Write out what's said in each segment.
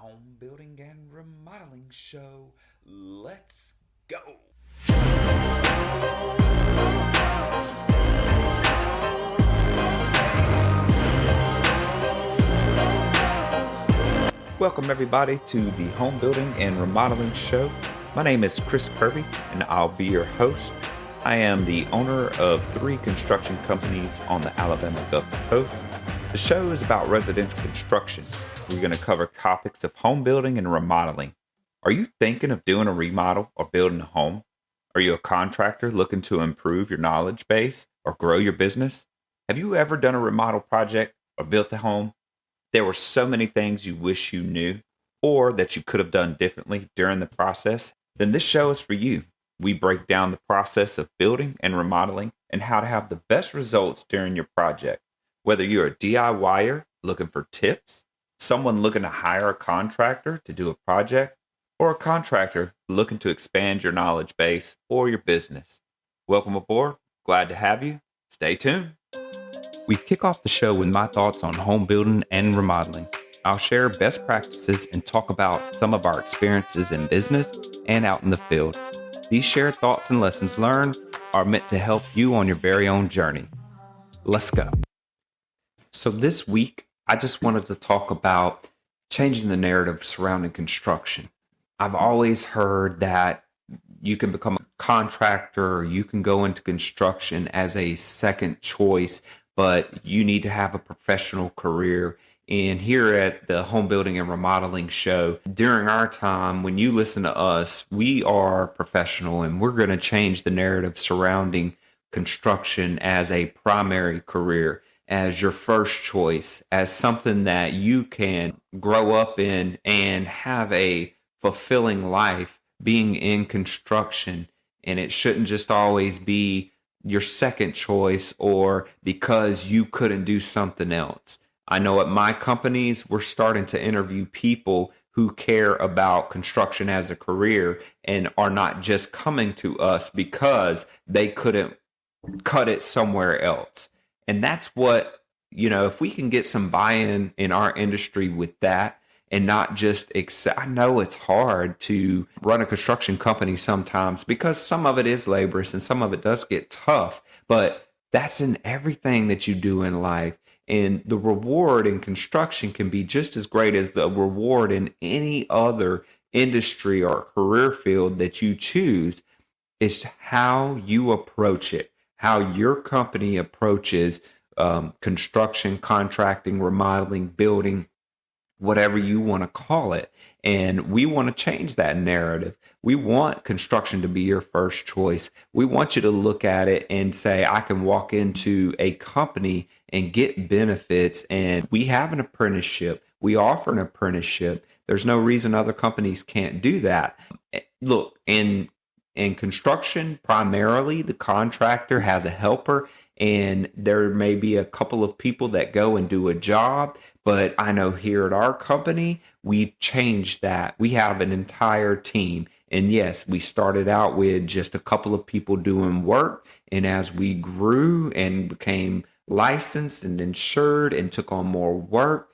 home building and remodeling show. Let's go. Welcome everybody to the home building and remodeling show. My name is Chris Kerby and I'll be your host. I am the owner of 3 construction companies on the Alabama Gulf Coast. The show is about residential construction. We're going to cover topics of home building and remodeling. Are you thinking of doing a remodel or building a home? Are you a contractor looking to improve your knowledge base or grow your business? Have you ever done a remodel project or built a home? There were so many things you wish you knew or that you could have done differently during the process. Then this show is for you. We break down the process of building and remodeling and how to have the best results during your project. Whether you're a DIYer looking for tips, someone looking to hire a contractor to do a project, or a contractor looking to expand your knowledge base or your business. Welcome aboard. Glad to have you. Stay tuned. We kick off the show with my thoughts on home building and remodeling. I'll share best practices and talk about some of our experiences in business and out in the field. These shared thoughts and lessons learned are meant to help you on your very own journey. Let's go. So this week, I just wanted to talk about changing the narrative surrounding construction. I've always heard that you can become a contractor or you can go into construction as a second choice, but you need to have a professional career. And here at the Home Building and Remodeling Show, during our time, when you listen to us, we are professional and we're going to change the narrative surrounding construction as a primary career, as your first choice, as something that you can grow up in and have a fulfilling life being in construction. And it shouldn't just always be your second choice or because you couldn't do something else. I know at my companies, we're starting to interview people who care about construction as a career and are not just coming to us because they couldn't cut it somewhere else. And that's what, if we can get some buy-in in our industry with that and not just I know it's hard to run a construction company sometimes because some of it is laborious and some of it does get tough, but that's in everything that you do in life. And the reward in construction can be just as great as the reward in any other industry or career field that you choose. It's how you approach it, how your company approaches construction, contracting, remodeling, building, whatever you want to call it. And we want to change that narrative. We want construction to be your first choice. We want you to look at it and say, I can walk into a company and get benefits. And we have an apprenticeship. We offer an apprenticeship. There's no reason other companies can't do that. Look, in construction, primarily, the contractor has a helper, and there may be a couple of people that go and do a job. But I know here at our company, we've changed that. We have an entire team. And yes, we started out with just a couple of people doing work. And as we grew and became licensed and insured and took on more work,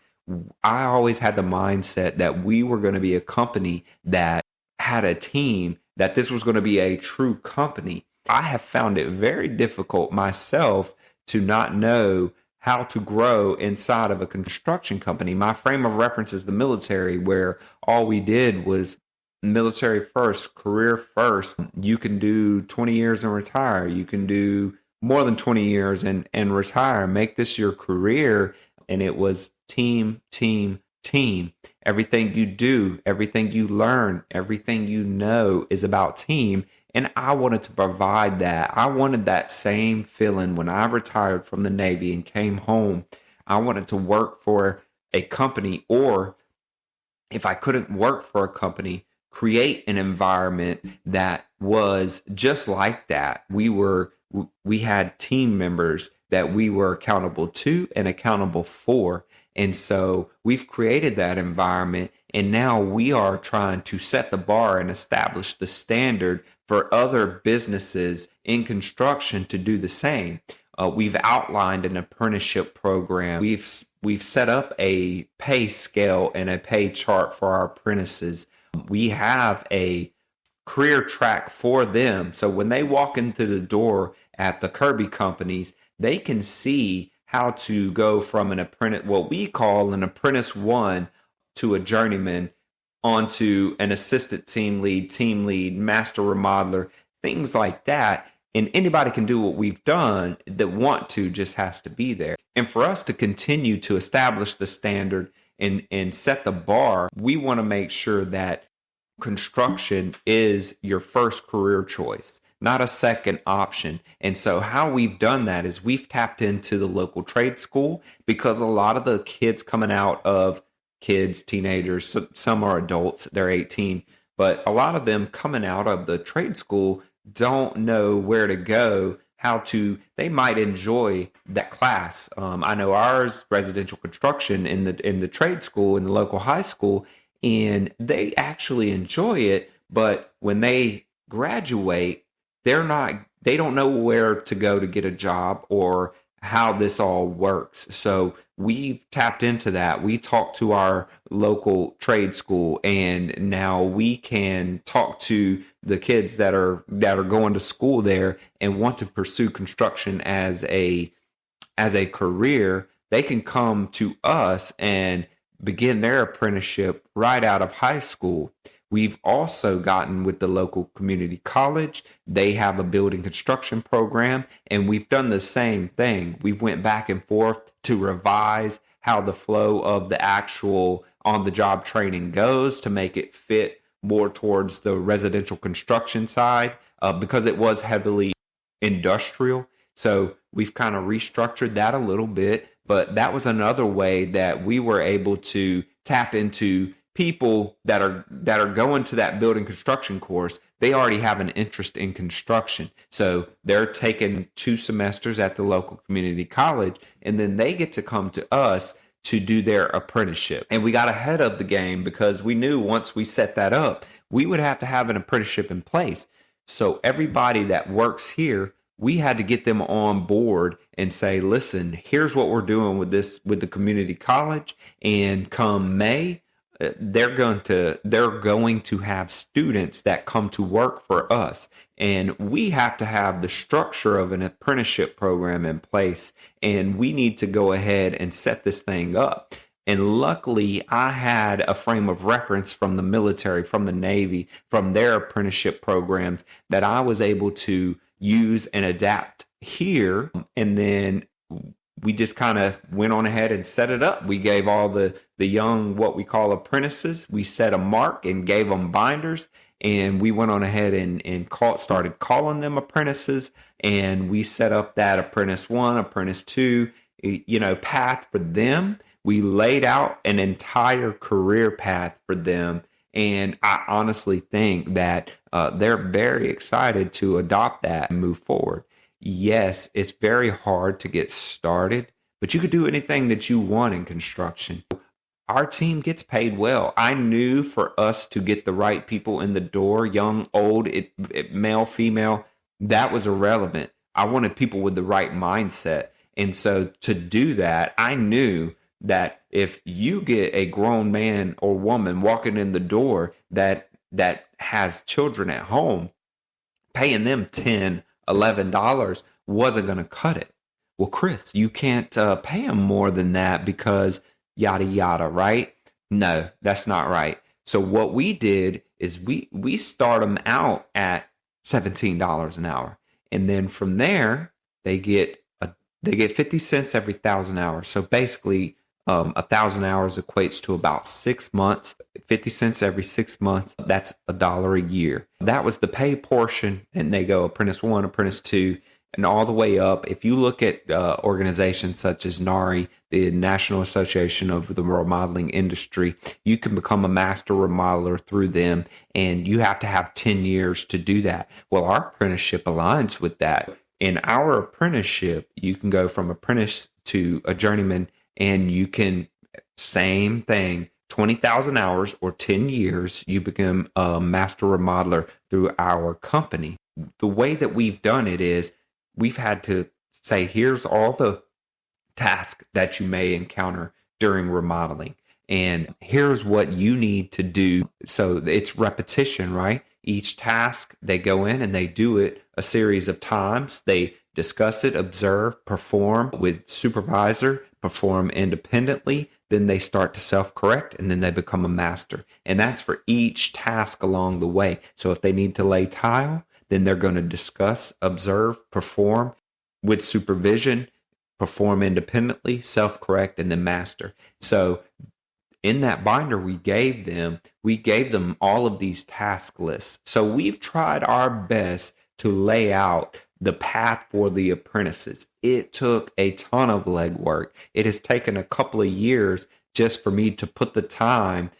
I always had the mindset that we were going to be a company that had a team, that this was going to be a true company. I have found it very difficult myself to not know how to grow inside of a construction company. My frame of reference is the military, where all we did was military first, career first. You can do 20 years and retire. You can do more than 20 years and retire. Make this your career. And it was team, team, team. Everything you do, everything you learn, everything you know is about team. And I wanted to provide that. I wanted that same feeling when I retired from the Navy and came home. I wanted to work for a company, or if I couldn't work for a company, create an environment that was just like that. We had team members that we were accountable to and accountable for. And so we've created that environment, and now we are trying to set the bar and establish the standard for other businesses in construction to do the same. We've outlined an apprenticeship program. We've we've set up a pay scale and a pay chart for our apprentices. We have a career track for them. So when they walk into the door at the Kerby companies, they can see how to go from an apprentice, what we call an apprentice one, to a journeyman, onto an assistant team lead, master remodeler, things like that. And anybody can do what we've done that want to, just has to be there. And for us to continue to establish the standard and set the bar, we want to make sure that construction is your first career choice, not a second option. And so how we've done that is we've tapped into the local trade school, because a lot of the kids coming out of teenagers, some are adults, they're 18, but a lot of them coming out of the trade school don't know where to go, they might enjoy that class. I know ours, residential construction, in the trade school, in the local high school, and they actually enjoy it, but when they graduate, they don't know where to go to get a job or how this all works. So we've tapped into that. We talked to our local trade school, and now we can talk to the kids that are going to school there and want to pursue construction as a career. They can come to us and begin their apprenticeship right out of high school. We've also gotten with the local community college. They have a building construction program, and we've done the same thing. We've went back and forth to revise how the flow of the actual on-the-job training goes to make it fit more towards the residential construction side, because it was heavily industrial. So we've kind of restructured that a little bit, but that was another way that we were able to tap into people that are going to that building construction course. They already have an interest in construction. So they're taking 2 semesters at the local community college, and then they get to come to us to do their apprenticeship. And we got ahead of the game because we knew once we set that up, we would have to have an apprenticeship in place. So everybody that works here, we had to get them on board and say, listen, here's what we're doing with the community college. And come May, they're going to have students that come to work for us, and we have to have the structure of an apprenticeship program in place, and we need to go ahead and set this thing up. And luckily, I had a frame of reference from the military, from the Navy, from their apprenticeship programs that I was able to use and adapt here. And then we just kind of went on ahead and set it up. We gave all the young, what we call apprentices, we set a mark and gave them binders, and we went on ahead and started calling them apprentices, and we set up that apprentice 1, apprentice 2, path for them. We laid out an entire career path for them, and I honestly think that they're very excited to adopt that and move forward. Yes, it's very hard to get started, but you could do anything that you want in construction. Our team gets paid well. I knew for us to get the right people in the door, young, old, male, female, that was irrelevant. I wanted people with the right mindset. And so to do that, I knew that if you get a grown man or woman walking in the door that has children at home, paying them $10-11 wasn't going to cut it. Well, Chris, you can't pay them more than that because yada yada, right? No, that's not right. So what we did is we start them out at $17 an hour, and then from there they get 50 cents every 1,000 hours. So basically, 1,000 hours equates to about 6 months. 50 cents every 6 months. That's $1 a year. That was the pay portion, and they go apprentice 1, apprentice 2, and all the way up. If you look at organizations such as NARI, the National Association of the Remodeling Industry, you can become a master remodeler through them, and you have to have 10 years to do that. Well, our apprenticeship aligns with that. In our apprenticeship, you can go from apprentice to a journeyman, and you can, same thing, 20,000 hours or 10 years, you become a master remodeler through our company. The way that we've done it is we've had to say, here's all the tasks that you may encounter during remodeling. And here's what you need to do. So it's repetition, right? Each task, they go in and they do it a series of times. They discuss it, observe, perform with supervisor, perform independently. Then they start to self-correct, and then they become a master. And that's for each task along the way. So if they need to lay tile, then they're going to discuss, observe, perform with supervision, perform independently, self-correct, and then master. So in that binder we gave them all of these task lists. So we've tried our best to lay out the path for the apprentices. It took a ton of legwork. It has taken a couple of years just for me to put the time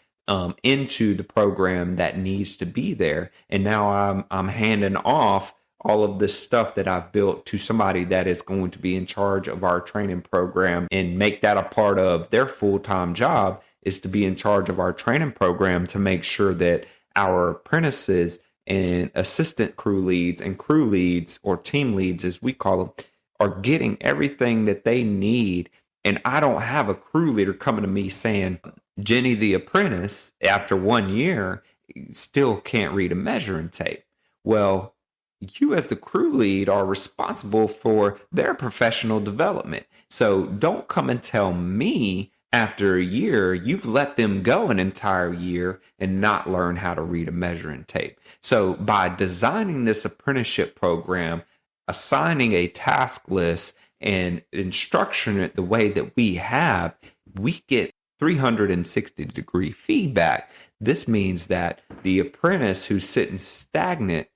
into the program that needs to be there. And now I'm handing off all of this stuff that I've built to somebody that is going to be in charge of our training program and make that a part of their full-time job, is to be in charge of our training program to make sure that our apprentices and assistant crew leads and crew leads, or team leads as we call them, are getting everything that they need. And I don't have a crew leader coming to me saying, Jenny the apprentice, after 1 year, still can't read a measuring tape. Well, you as the crew lead are responsible for their professional development. So don't come and tell me after a year you've let them go an entire year and not learn how to read a measuring tape. So by designing this apprenticeship program, assigning a task list, and instructing it the way that we have, we get 360-degree feedback. This means that the apprentice who's sitting stagnant,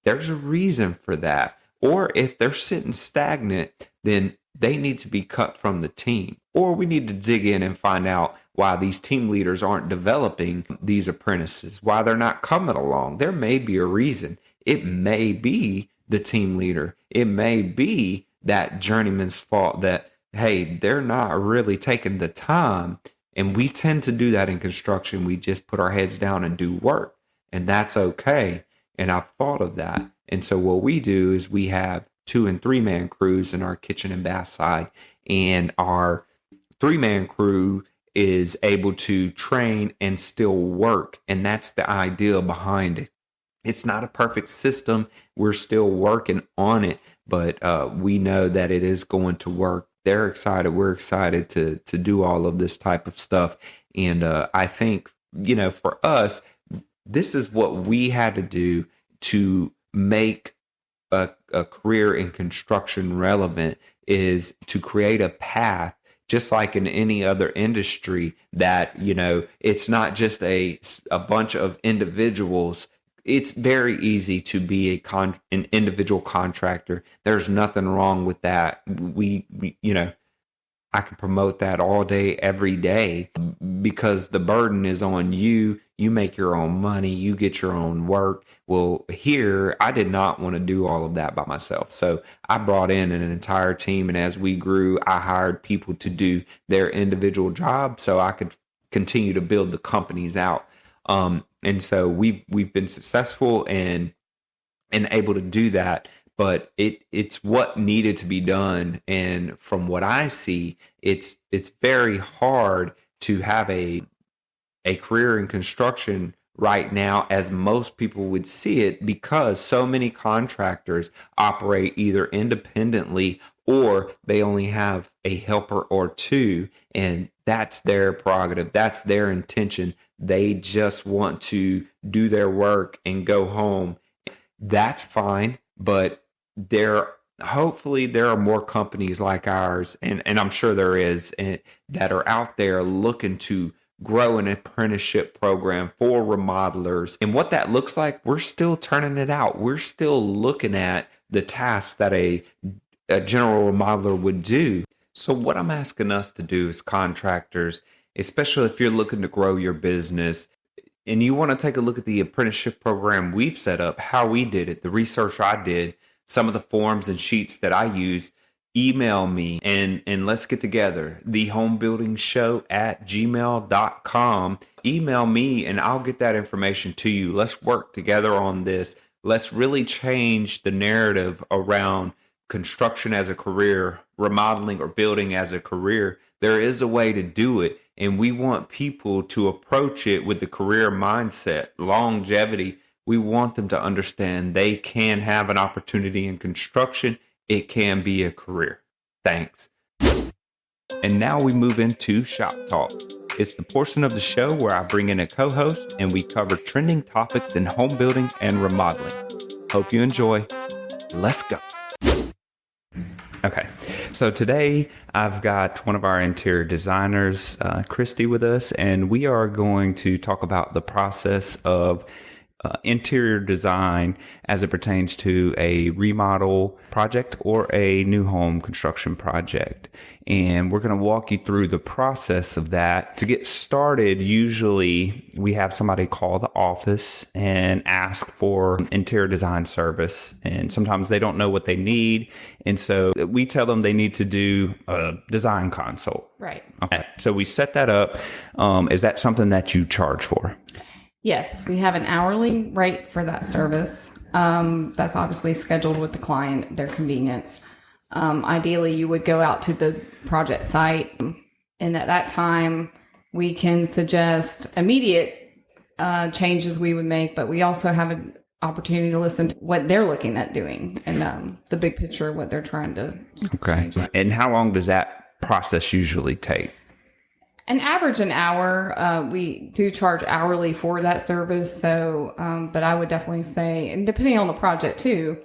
there's a reason for that. Or if they're sitting stagnant, then they need to be cut from the team. Or we need to dig in and find out why these team leaders aren't developing these apprentices, why they're not coming along. There may be a reason. It may be the team leader. It may be that journeyman's fault that, hey, they're not really taking the time. And we tend to do that in construction. We just put our heads down and do work. And that's okay. And I've thought of that. And so what we do is we have 2- and 3-man crews in our kitchen and bath side. And our 3-man crew is able to train and still work. And that's the idea behind it. It's not a perfect system. We're still working on it, but we know that it is going to work. They're excited. We're excited to do all of this type of stuff. And I think, for us, this is what we had to do to make a career in construction relevant, is to create a path, just like in any other industry, that, it's not just a bunch of individuals. It's very easy to be an individual contractor. There's nothing wrong with that. I can promote that all day, every day, because the burden is on you. You make your own money. You get your own work. Well, here, I did not want to do all of that by myself. So I brought in an entire team. And as we grew, I hired people to do their individual jobs so I could continue to build the companies out. And so we've been successful and able to do that. But it's what needed to be done. And from what I see, it's very hard to have a career in construction right now, as most people would see it, because so many contractors operate either independently or they only have a helper or two, and that's their prerogative. That's their intention. They just want to do their work and go home. That's fine, but hopefully there are more companies like ours, and I'm sure there is, that are out there looking to grow an apprenticeship program for remodelers. And what that looks like, we're still turning it out. We're still looking at the tasks that a general remodeler would do. So what I'm asking us to do as contractors, especially if you're looking to grow your business and you want to take a look at the apprenticeship program we've set up, how we did it, the research I did, some of the forms and sheets that I use, email me and let's get together. thehomebuildingshow@gmail.com. Email me and I'll get that information to you. Let's work together on this. Let's really change the narrative around construction as a career, remodeling or building as a career, there is a way to do it. And we want people to approach it with the career mindset, longevity. We want them to understand they can have an opportunity in construction. It can be a career. Thanks. And now we move into Shop Talk. It's the portion of the show where I bring in a co-host and we cover trending topics in home building and remodeling. Hope you enjoy. Let's go. Okay, so today I've got one of our interior designers, Christie, with us, and we are going to talk about the process of interior design as it pertains to a remodel project or a new home construction project. And we're going to walk you through the process of that. To get started, usually we have somebody call the office and ask for interior design service. And sometimes they don't know what they need. And so we tell them they need to do a design consult. Right. Okay. So we set that up. Is that something that you charge for? Yes, we have an hourly rate for that service. That's obviously scheduled with the client, their convenience. Ideally, you would go out to the project site, and at that time, we can suggest immediate changes we would make, but we also have an opportunity to listen to what they're looking at doing and the big picture of what they're trying to change. And how long does that process usually take? An average an hour. We do charge hourly for that service. So, but I would definitely say, and depending on the project too,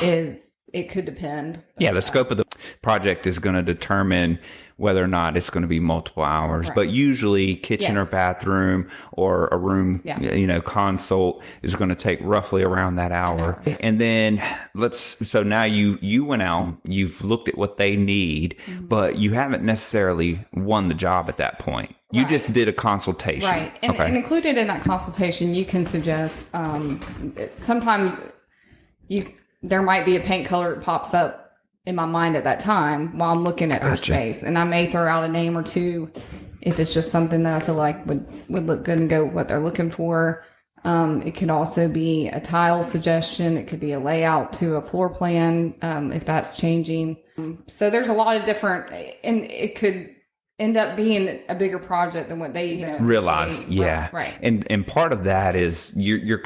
it could depend. Yeah, the scope of the project is going to determine whether or not it's going to be multiple hours. Right. But usually kitchen or bathroom or a room, consult is going to take roughly around that hour. And then so now you went out, you've looked at what they need, but you haven't necessarily won the job at that point. You just did a consultation. Right. And included in that consultation, you can suggest, sometimes there might be a paint color that pops up in my mind at that time while I'm looking at their space. And I may throw out a name or two if it's just something that I feel like would look good and go with what they're looking for. It could also be a tile suggestion. It could be a layout to a floor plan if that's changing. So there's a lot of different, and it could end up being a bigger project than what they realized. Yeah. Right. And part of that is you're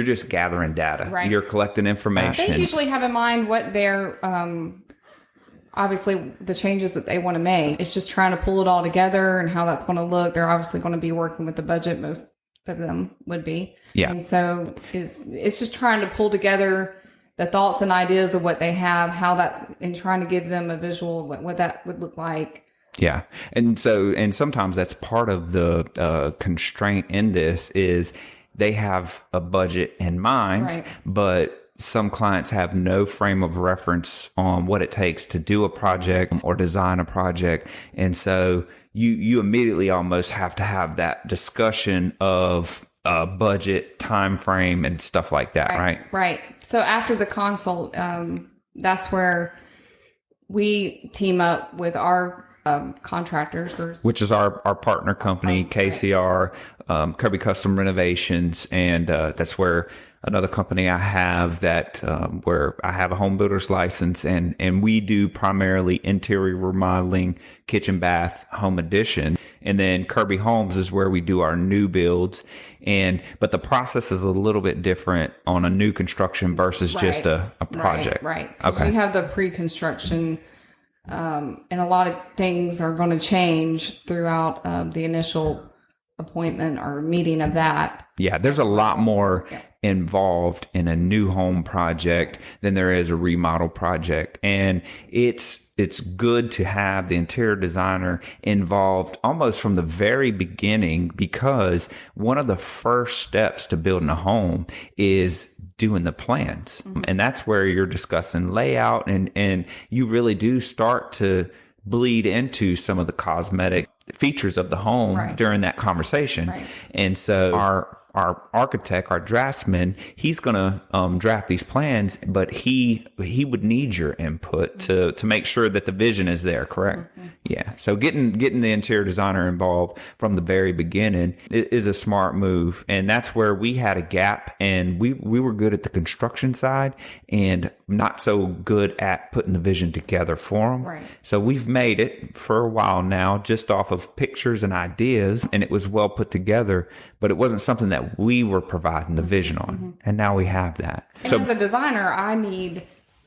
just gathering data. Right. You're collecting information. They usually have in mind what their, obviously the changes that they want to make. It's just trying to pull it all together and how that's going to look. They're obviously going to be working with the budget. Most of them would be. Yeah. And so it's just trying to pull together the thoughts and ideas of what they have, and trying to give them a visual of what that would look like. Yeah. And sometimes that's part of the constraint in this is they have a budget in mind, but some clients have no frame of reference on what it takes to do a project or design a project. And so you immediately almost have to have that discussion of budget, time frame, and stuff like that, right? Right. So after the consult, that's where we team up with our contractors, which is our partner company, KCR, Kerby Custom Renovations, and that's where another company I have that where I have a home builder's license, and we do primarily interior remodeling, kitchen, bath, home addition, and then Kerby Homes is where we do our new builds. But the process is a little bit different on a new construction versus just a project. Right. Okay. You have the pre-construction. And a lot of things are going to change throughout the initial appointment or meeting of that. Yeah, there's a lot more involved in a new home project than there is a remodel project. And it's good to have the interior designer involved almost from the very beginning, because one of the first steps to building a home is doing the plans. Mm-hmm. And that's where you're discussing layout, and you really do start to bleed into some of the cosmetic features of the home during that conversation. Right. And so our architect, our draftsman, he's going to draft these plans, but he would need your input to make sure that the vision is there, correct? Mm-hmm. Yeah. So getting the interior designer involved from the very beginning is a smart move. And that's where we had a gap, and we were good at the construction side, and not so good at putting the vision together for them. Right. So we've made it for a while now just off of pictures and ideas, and it was well put together, but it wasn't something that we were providing the vision on. And now we have that. And as a designer, I need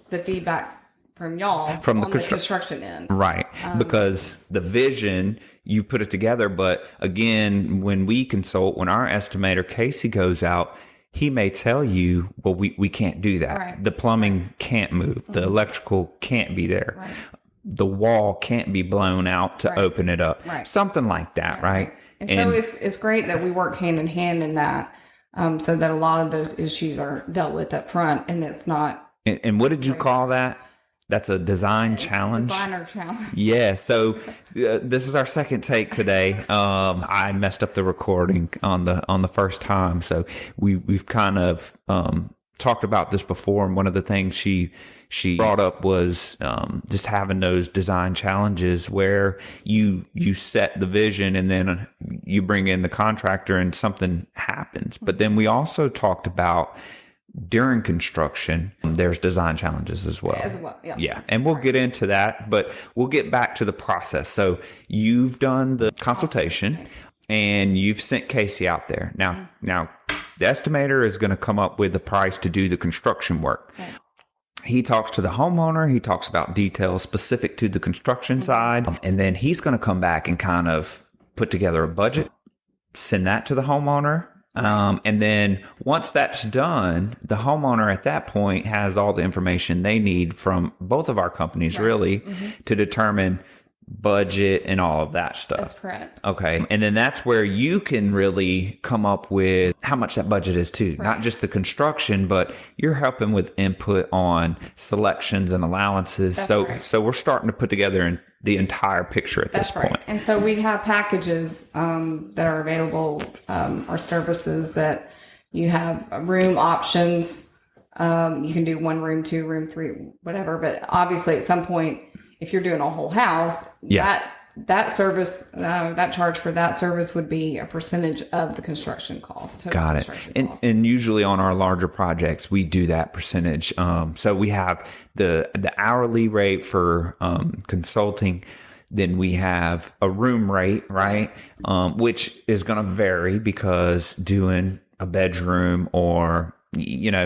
the feedback from y'all from on the construction end. Right. Because the vision, you put it together. But again, when we consult, when our estimator, Casey, goes out, he may tell you, well, we can't do that. Right. The plumbing can't move. The electrical can't be there. Right. The wall can't be blown out to open it up. Right. Something like that, right? And so it's great that we work hand in hand in that, so that a lot of those issues are dealt with up front, and it's not. And what did you call that? That's a design challenge. Designer challenge. Yeah. So this is our second take today. I messed up the recording on the first time, so we've kind of talked about this before. And one of the things she brought up was just having those design challenges where you set the vision and then you bring in the contractor and something happens. But then we also talked about, during construction, there's design challenges as well. Yeah. And we'll get into that, but we'll get back to the process. So you've done the consultation and you've sent Casey out there. Now the estimator is going to come up with the price to do the construction work. Okay. He talks to the homeowner. He talks about details specific to the construction side. And then he's going to come back and kind of put together a budget, send that to the homeowner. And then once that's done, the homeowner at that point has all the information they need from both of our companies, really, to determine budget and all of that stuff. That's correct. Okay. And then that's where you can really come up with how much that budget is too. Right. Not just the construction, but you're helping with input on selections and allowances. So we're starting to put together the entire picture at this point. And so we have packages that are available, or services that you have room options. You can do 1 room, 2 room, 3, whatever. But obviously at some point, if you're doing a whole house, that service, that charge for that service would be a percentage of the construction cost. Got it. And usually on our larger projects, we do that percentage. So we have the hourly rate for consulting. Then we have a room rate, right? Which is going to vary because doing a bedroom or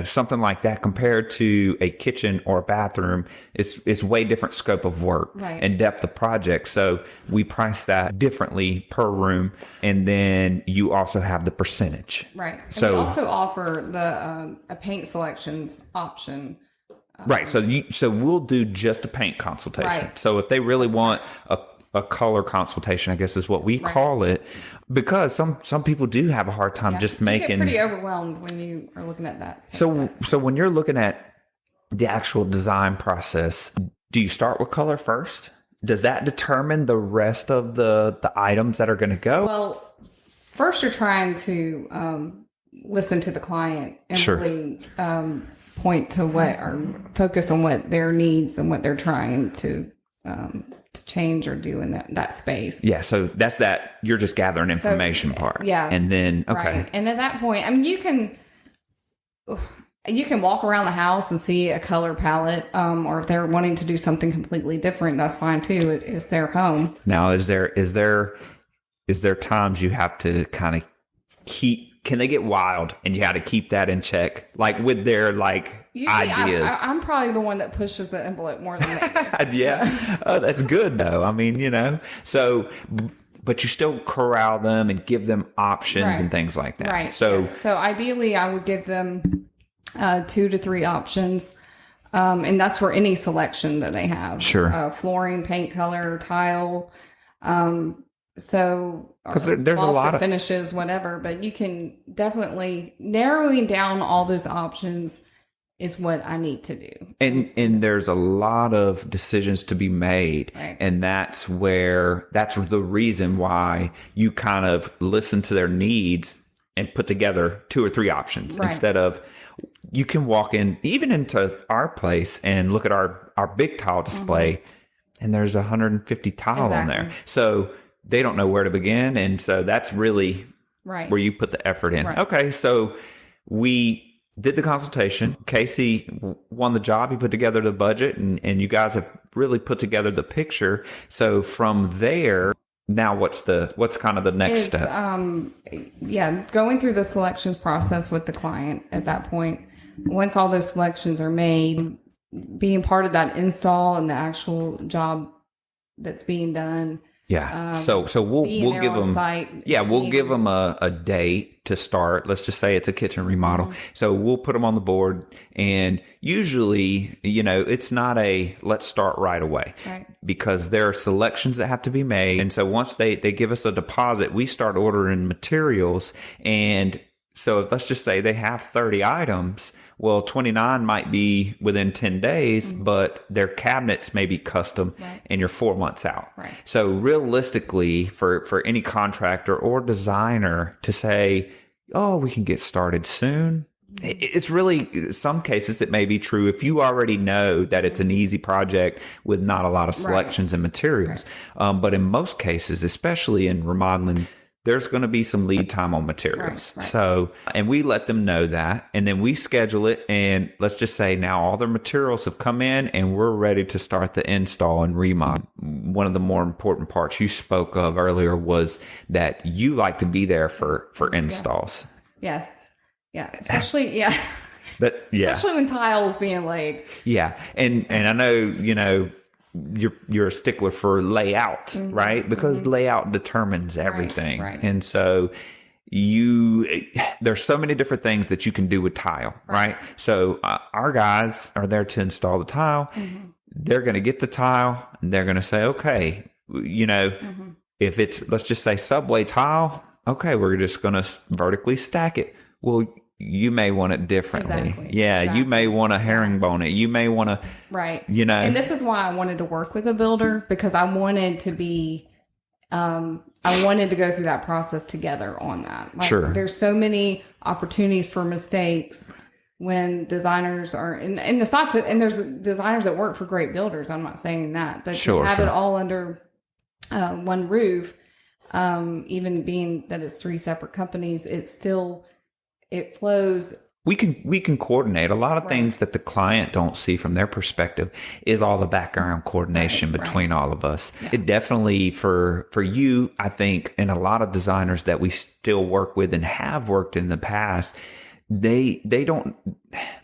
something like that compared to a kitchen or a bathroom, it's way different scope of work and depth of project. So we price that differently per room. And then you also have the percentage. Right. So we also offer a paint selections option. Right. So we'll do just a paint consultation. Right. So if they really want a color consultation, I guess is what we call it, because some people do have a hard time just making. You get pretty overwhelmed when you are looking at that. So when you're looking at the actual design process, do you start with color first? Does that determine the rest of the items that are going to go? Well, first you're trying to listen to the client and really point to what, or focus on what their needs and what they're trying to change or do in that space. Yeah, so that's that you're just gathering information part. Yeah. And then Right. And at that point, I mean, you can walk around the house and see a color palette, or if they're wanting to do something completely different, that's fine too. It's their home. Now, is there times you have to kind of can they get wild and you have to keep that in check, like with their usually ideas? I'm probably the one that pushes the envelope more than they do. Yeah. Oh, that's good though. I mean, so, but you still corral them and give them options and things like that. Right. So, so ideally I would give them 2 to 3 options. And that's for any selection that they have. Sure. Flooring, paint color, tile, because there's a lot of finishes, whatever, but you can definitely narrowing down all those options is what I need to do. And there's a lot of decisions to be made. Right. And that's the reason why you kind of listen to their needs and put together 2 or 3 options instead of, you can walk in even into our place and look at our big tile display and there's 150 tile on there. So they don't know where to begin. And so that's really where you put the effort in. Right. Okay. So we did the consultation. Casey won the job. He put together the budget, and you guys have really put together the picture. So from there, now what's kind of the next step? Going through the selections process with the client at that point. Once all those selections are made, being part of that install and the actual job that's being done. Yeah. So we'll give them we'll give them a date to start. Let's just say it's a kitchen remodel. Mm-hmm. So we'll put them on the board, and usually, it's not a let's start right away, right? Because there are selections that have to be made. And so once they give us a deposit, we start ordering materials. And so let's just say they have 30 items. Well, 29 might be within 10 days, but their cabinets may be custom, right, and you're 4 months out. Right. So realistically, for any contractor or designer to say, oh, we can get started soon, it's really, some cases it may be true if you already know that it's an easy project with not a lot of selections and materials. Right. But in most cases, especially in remodeling, there's going to be some lead time on materials. Right. So, and we let them know that, and then we schedule it. And let's just say now all their materials have come in and we're ready to start the install and remodel. One of the more important parts you spoke of earlier was that you like to be there for installs. Yes. Yeah. Especially, yeah. But yeah. Especially when tiles being laid. Yeah. And I know, you're a stickler for layout, right? Because layout determines everything. Right. And so there's so many different things that you can do with tile, right? So our guys are there to install the tile. Mm-hmm. They're going to get the tile, and they're going to say, okay, if it's, let's just say subway tile, okay, we're just going to vertically stack it. Well, you may want it differently. Exactly. Yeah. Exactly. You may want to herringbone it. You may want to, right. And this is why I wanted to work with a builder, because I wanted to be, I wanted to go through that process together on that. Like, sure. There's so many opportunities for mistakes when designers are, and it's not to, and there's designers that work for great builders. I'm not saying that, but to have it all under one roof, even being that it's 3 separate companies, it's still, it flows. We can coordinate a lot of things that the client don't see from their perspective is all the background coordination between all of us. Yeah. It definitely for you, I think, and a lot of designers that we still work with and have worked in the past, they don't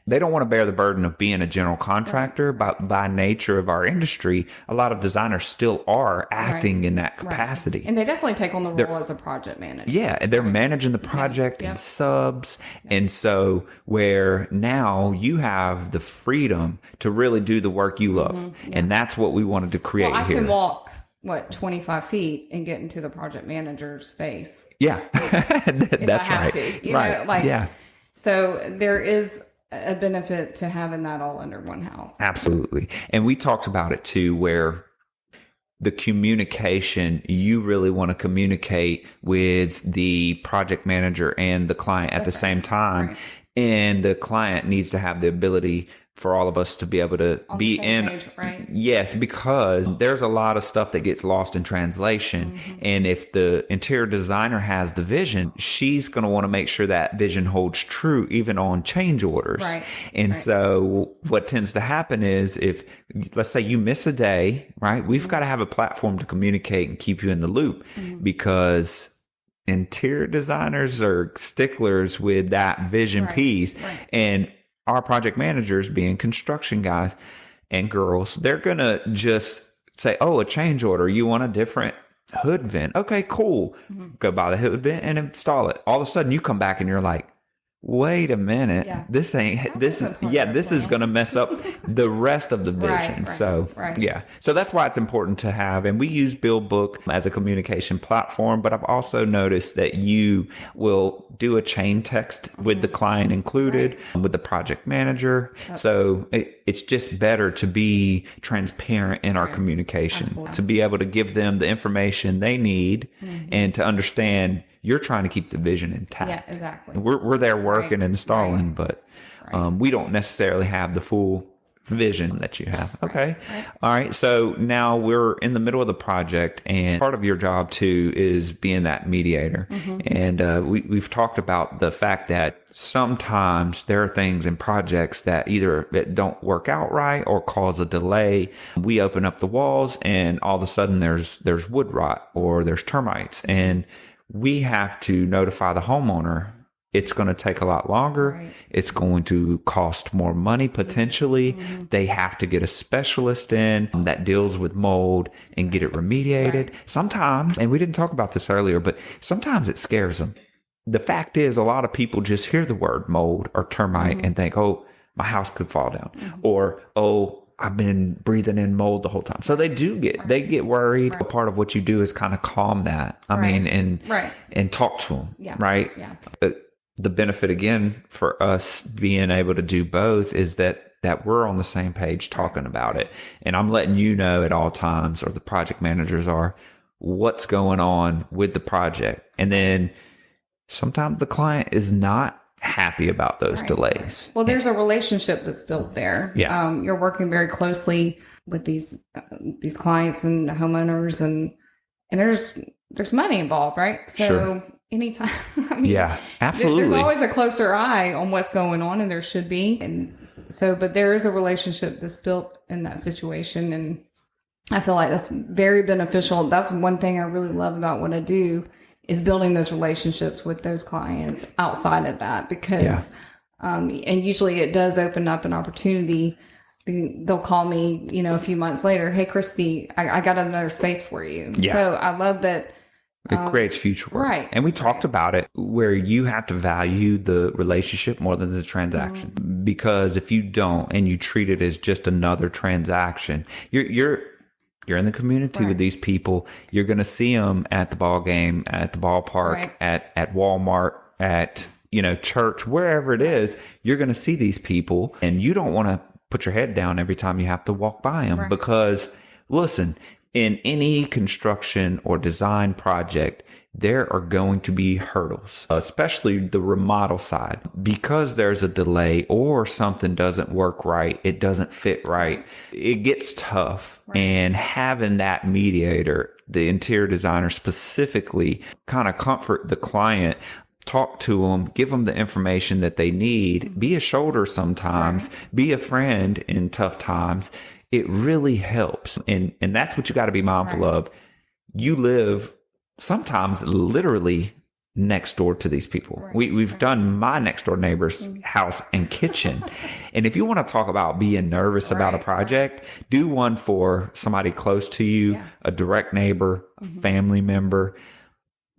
want to bear the burden of being a general contractor, but by nature of our industry, a lot of designers still are acting in that capacity. Right. And they definitely take on the role as a project manager. Yeah, and they're managing the project and subs. And so where now you have the freedom to really do the work you love. Mm-hmm. And that's what we wanted to create here. I can walk 25 feet and get into the project manager's face. Yeah, that's right. You know, so there is a benefit to having that all under one house. Absolutely. And we talked about it too, where the communication, you really want to communicate with the project manager and the client at the same time. Right. And the client needs to have the ability for all of us to be able to be in page, right? Yes, because there's a lot of stuff that gets lost in translation. Mm-hmm. And if the interior designer has the vision, she's going to want to make sure that vision holds true even on change orders. Right. And so what tends to happen is if, let's say you miss a day, right? We've got to have a platform to communicate and keep you in the loop, because interior designers are sticklers with that vision piece. Right. And our project managers, being construction guys and girls, they're going to just say, oh, a change order. You want a different hood vent. Okay, cool. Mm-hmm. Go buy the hood vent and install it. All of a sudden you come back and you're like, wait a minute, this is going to mess up the rest of the vision. So that's why it's important to have, and we use Build Book as a communication platform, but I've also noticed that you will do a chain text with the client included, with the project manager. So it's just better to be transparent in our communication, to be able to give them the information they need and to understand you're trying to keep the vision intact. Yeah, exactly. We're there working and installing, but we don't necessarily have the full vision that you have. Okay. Right. All right. So now we're in the middle of the project, and part of your job too is being that mediator. And we've talked about the fact that sometimes there are things in projects that either that don't work out right or cause a delay. We open up the walls and all of a sudden there's wood rot or there's termites, and we have to notify the homeowner. It's going to take a lot longer. Right. It's going to cost more money potentially. They have to get a specialist in that deals with mold and get it remediated. Right. Sometimes, and we didn't talk about this earlier, but sometimes it scares them. The fact is, a lot of people just hear the word mold or termite and think, oh, my house could fall down, or, oh, I've been breathing in mold the whole time. So they get worried. Right. Part of what you do is kind of calm that. I mean, and talk to them. Yeah. Right. Yeah. The benefit again for us being able to do both is that we're on the same page talking about it. And I'm letting you know at all times, or the project managers are, what's going on with the project. And then sometimes the client is not happy about those delays. Well, there's a relationship that's built there. Yeah. You're working very closely with these clients and homeowners, and there's money involved, right? So Sure. anytime, I mean, Yeah, absolutely. There's always a closer eye on what's going on, and there should be. And so, but there is a relationship that's built in that situation, and I feel like that's very beneficial. That's one thing I really love about what I do, is building those relationships with those clients outside of that, because, and usually it does open up an opportunity. They'll call me, a few months later, hey, Christie, I got another space for you. Yeah. So I love that. It creates future work. Right. And we talked about it, where you have to value the relationship more than the transaction. Because if you don't, and you treat it as just another transaction, you're in the community with these people. You're going to see them at the ball game, at the ballpark, at Walmart, at, church, wherever it is. You're going to see these people, and you don't want to put your head down every time you have to walk by them. Because listen, in any construction or design project, there are going to be hurdles, especially the remodel side. Because there's a delay or something doesn't work right, it doesn't fit right, it gets tough. And having that mediator, the interior designer specifically, kind of comfort the client, talk to them, give them the information that they need, be a shoulder sometimes, be a friend in tough times. It really helps. And that's what you got to be mindful of. You live sometimes literally next door to these people. We've done my next door neighbor's house and kitchen. And if you want to talk about being nervous about a project, do one for somebody close to you, a direct neighbor, a family member.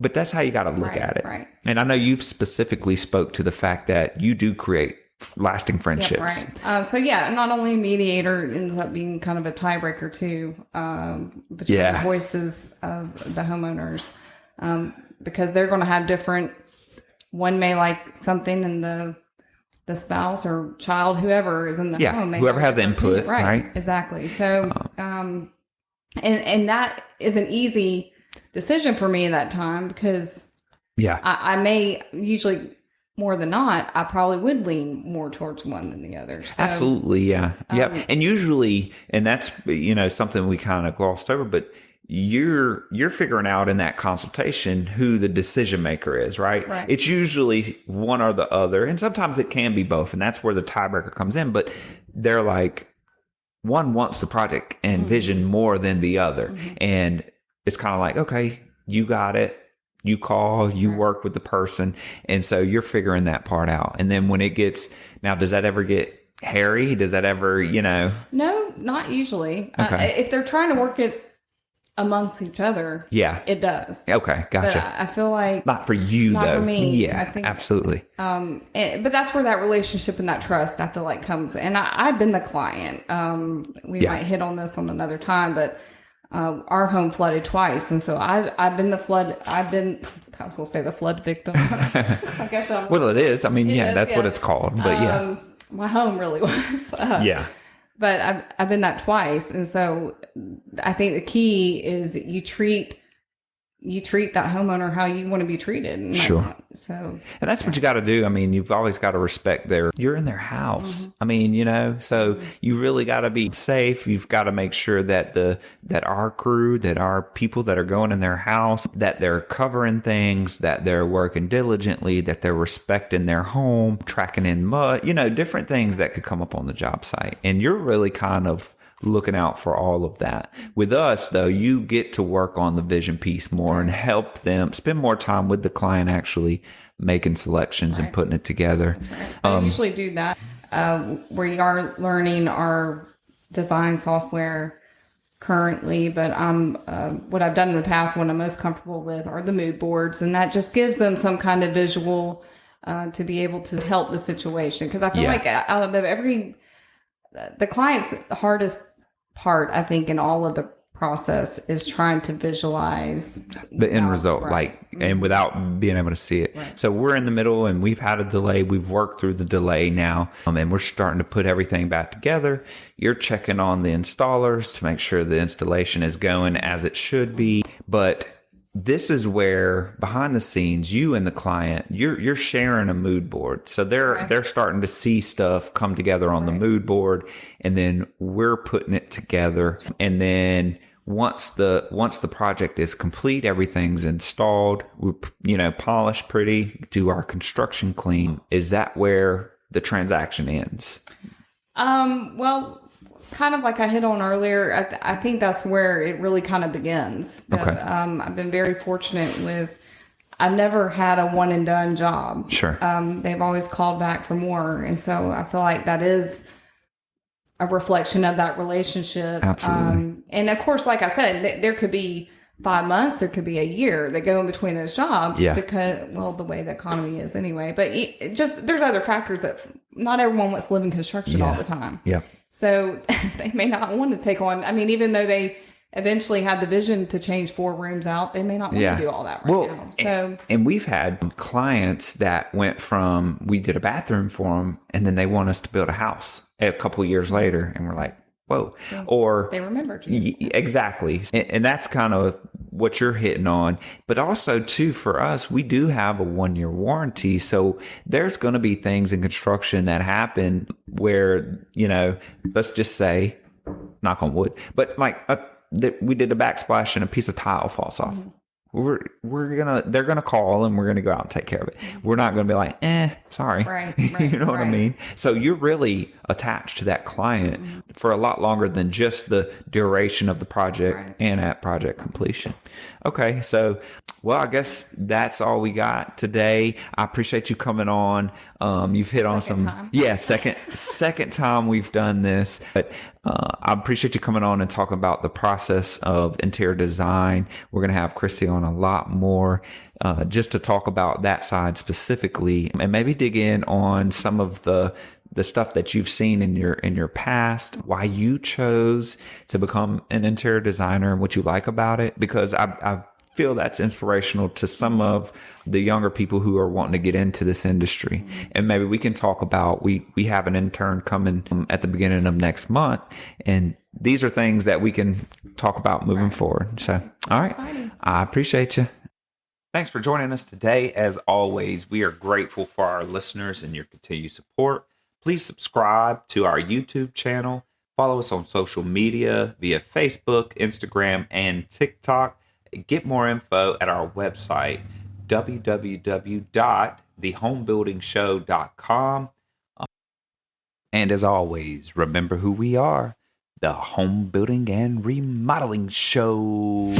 But that's how you got to look at it. Right. And I know you've specifically spoke to the fact that you do create lasting friendships. Right. So not only mediator ends up being kind of a tiebreaker too, between the voices of the homeowners, because they're going to have different. One may like something, and the spouse or child, whoever is in the home, whoever has input, right? Exactly. So, and that is an easy decision for me at that time, because I may usually, more than not, I probably would lean more towards one than the other. So, absolutely. Yeah. And usually, and that's, something we kind of glossed over, but you're figuring out in that consultation who the decision maker is, right? It's usually one or the other. And sometimes it can be both. And that's where the tiebreaker comes in. But they're like, one wants the project and vision more than the other. And it's kind of like, okay, you got it. You call, you work with the person. And so you're figuring that part out. And then when it gets, now, does that ever get hairy? Does that ever, No, not usually. Okay. If they're trying to work it amongst each other, it does. Okay, gotcha. But I feel like not for you, not though. For me. Yeah, I think, absolutely. But that's where that relationship and that trust, I feel like, comes. And I've been the client. We might hit on this on another time, but our home flooded twice, and so I've been the flood. I was going to say the flood victim. I guess I'm. Well, it is. I mean, that's what it's called. But my home really was. But I've been that twice, and so I think the key is you treat you treat that homeowner how you want to be treated. And Sure. So, and that's what you got to do. I mean, you've always got to respect you're in their house. I mean, so you really got to be safe. You've got to make sure that that our crew, that our people that are going in their house, that they're covering things, that they're working diligently, that they're respecting their home, tracking in mud, different things that could come up on the job site. And you're really kind of looking out for all of that. With us, though, you get to work on the vision piece more and help them spend more time with the client actually making selections and putting it together. I usually do that. We are learning our design software currently, but what I've done in the past, what I'm most comfortable with are the mood boards, and that just gives them some kind of visual to be able to help the situation. Because I feel like out of the client's hardest part, I think, in all of the process is trying to visualize the end result, and without being able to see it. Right. So we're in the middle, and we've had a delay. We've worked through the delay now, and we're starting to put everything back together. You're checking on the installers to make sure the installation is going as it should be. But this is where behind the scenes, you and the client, you're sharing a mood board. So they're starting to see stuff come together on the mood board, and then we're putting it together. And then once the project is complete, everything's installed, we polish pretty, do our construction clean. Is that where the transaction ends? Well, kind of like I hit on earlier, I think that's where it really kind of begins. But, I've been very fortunate I've never had a one and done job. Sure. They've always called back for more. And so I feel like that is a reflection of that relationship. Absolutely. And of course, like I said, there could be 5 months, there could be a year that go in between those jobs because, the way the economy is anyway. But there's other factors that not everyone wants to live in construction all the time. Yeah. So they may not want to take on, even though they eventually had the vision to change 4 rooms out, they may not want to do all that now. So, and we've had clients that went from, we did a bathroom for them, and then they want us to build a house a couple of years later. And we're like, whoa. So or they remembered you. Exactly. And that's kind of what you're hitting on. But also, too, for us, we do have a 1-year warranty. So there's going to be things in construction that happen where, let's just say, knock on wood, but we did a backsplash and a piece of tile falls off. Mm-hmm. They're gonna call, and we're gonna go out and take care of it. We're not gonna be like, sorry. Right. You know what I mean? So you're really attached to that client for a lot longer than just the duration of the project and at project completion. Okay. So, I guess that's all we got today. I appreciate you coming on. You've hit on some time. Second time we've done this, but I appreciate you coming on and talking about the process of interior design. We're going to have Christie on a lot more just to talk about that side specifically, and maybe dig in on some of the stuff that you've seen in your past, why you chose to become an interior designer, and what you like about it, because I feel that's inspirational to some of the younger people who are wanting to get into this industry. And maybe we can talk about, we have an intern coming at the beginning of next month, and these are things that we can talk about moving forward. So, all right. Exciting. I appreciate you. Thanks for joining us today. As always, we are grateful for our listeners and your continued support. Please subscribe to our YouTube channel. Follow us on social media via Facebook, Instagram, and TikTok. Get more info at our website, www.thehomebuildingshow.com. And as always, remember who we are, the Home Building and Remodeling Show.